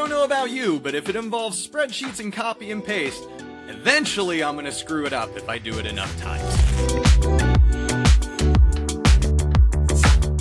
don't know about you, but if it involves spreadsheets and copy and paste, eventually I'm gonna screw it up if I do it enough times.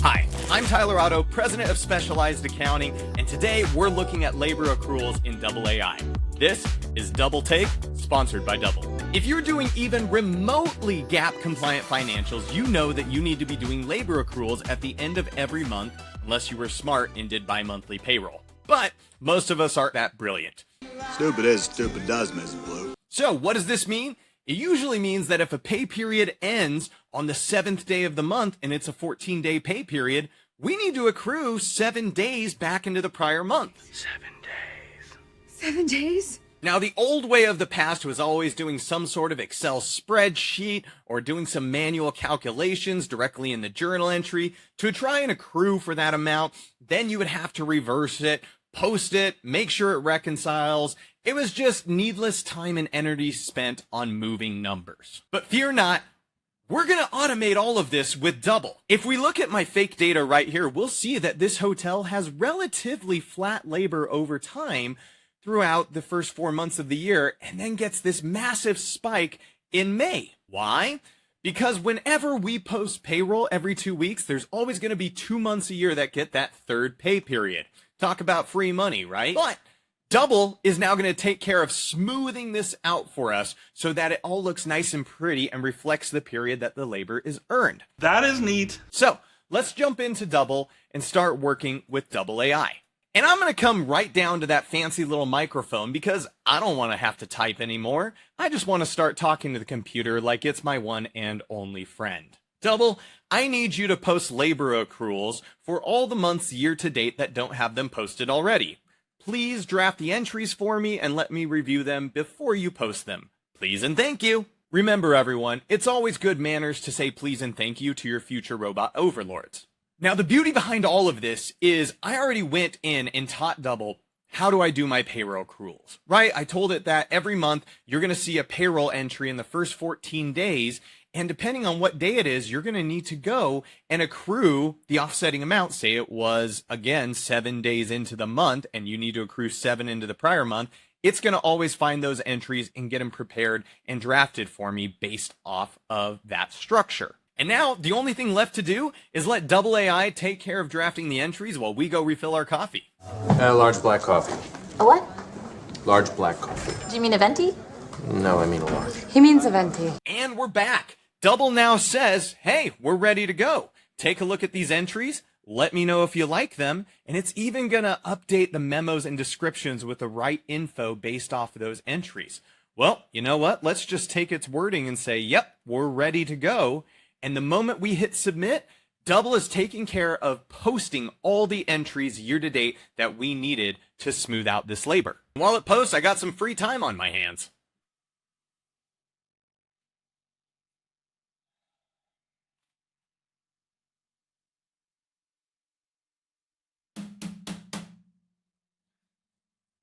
Hi, I'm Tyler Otto, President of Specialized Accounting, and today we're looking at labor accruals in AI. This is Double Take, sponsored by Double. If you're doing even remotely GAAP compliant financials, you know that you need to be doing labor accruals at the end of every month, unless you were smart and did bi-monthly payroll. But most of us aren't that brilliant. Stupid is, stupid does, Mrs. Blue. So what does this mean? It usually means that if a pay period ends on the 7th day of the month and it's a 14-day pay period, we need to accrue 7 days back into the prior month. 7 days. 7 days? Now, the old way of the past was always doing some sort of Excel spreadsheet or doing some manual calculations directly in the journal entry to try and accrue for that amount. Then you would have to reverse it, post it, make sure it reconciles. It was just needless time and energy spent on moving numbers. But fear not, we're going to automate all of this with Double. If we look at my fake data right here, we'll see that this hotel has relatively flat labor over time throughout the first 4 months of the year, and then gets this massive spike in May. Why? Because whenever we post payroll every 2 weeks, there's always going to be 2 months a year that get that third pay period. Talk about free money, right? But Double is now going to take care of smoothing this out for us so that it all looks nice and pretty and reflects the period that the labor is earned. That is neat. So let's jump into Double and start working with Double AI. And I'm going to come right down to that fancy little microphone because I don't want to have to type anymore. I just want to start talking to the computer like it's my one and only friend. Double, I need you to post labor accruals for all the months year to date that don't have them posted already. Please draft the entries for me and let me review them before you post them. Please and thank you. Remember everyone, it's always good manners to say please and thank you to your future robot overlords. Now, the beauty behind all of this is I already went in and taught Double how do I do my payroll accruals, right? I told it that every month you're going to see a payroll entry in the first 14 days. And depending on what day it is, you're going to need to go and accrue the offsetting amount. Say it was, again, 7 days into the month and you need to accrue 7 into the prior month. It's going to always find those entries and get them prepared and drafted for me based off of that structure. And now the only thing left to do is let Double AI take care of drafting the entries while we go refill our coffee. Large black coffee. A what? Large black coffee. Do you mean a venti? No, I mean a large. He means a venti. And we're back. Double now says, hey, we're ready to go. Take a look at these entries. Let me know if you like them. And it's even going to update the memos and descriptions with the right info based off of those entries. Well, you know what? Let's just take its wording and say, yep, we're ready to go. And the moment we hit submit, Double is taking care of posting all the entries year to date that we needed to smooth out this labor. While it posts, I got some free time on my hands.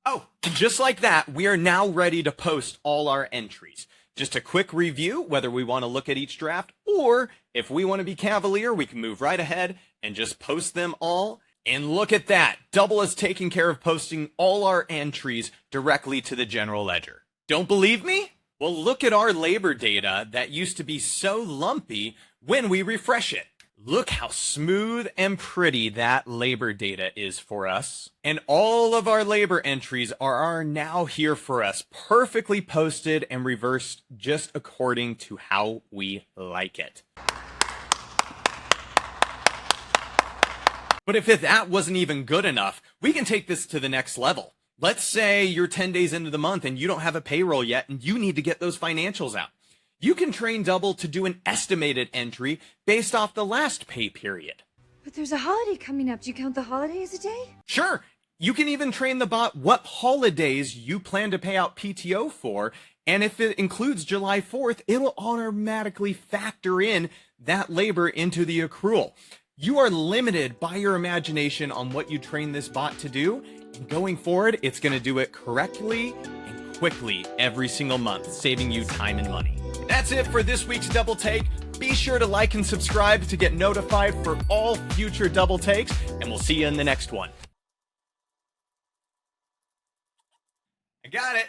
Oh, just like that, we are now ready to post all our entries. Just a quick review, whether we want to look at each draft, or if we want to be cavalier, we can move right ahead and just post them all. And look at that. Double is taking care of posting all our entries directly to the general ledger. Don't believe me? Well, look at our labor data that used to be so lumpy when we refresh it. Look how smooth and pretty that labor data is for us. And all of our labor entries are now here for us, perfectly posted and reversed just according to how we like it. But if that wasn't even good enough, we can take this to the next level. Let's say you're 10 days into the month and you don't have a payroll yet and you need to get those financials out. You can train Double to do an estimated entry based off the last pay period. But there's a holiday coming up. Do you count the holiday as a day? Sure. You can even train the bot what holidays you plan to pay out PTO for. And if it includes July 4th, it'll automatically factor in that labor into the accrual. You are limited by your imagination on what you train this bot to do. And going forward, it's going to do it correctly and quickly every single month, saving you time and money. That's it for this week's Double Take. Be sure to like and subscribe to get notified for all future Double Takes, and we'll see you in the next one. I got it.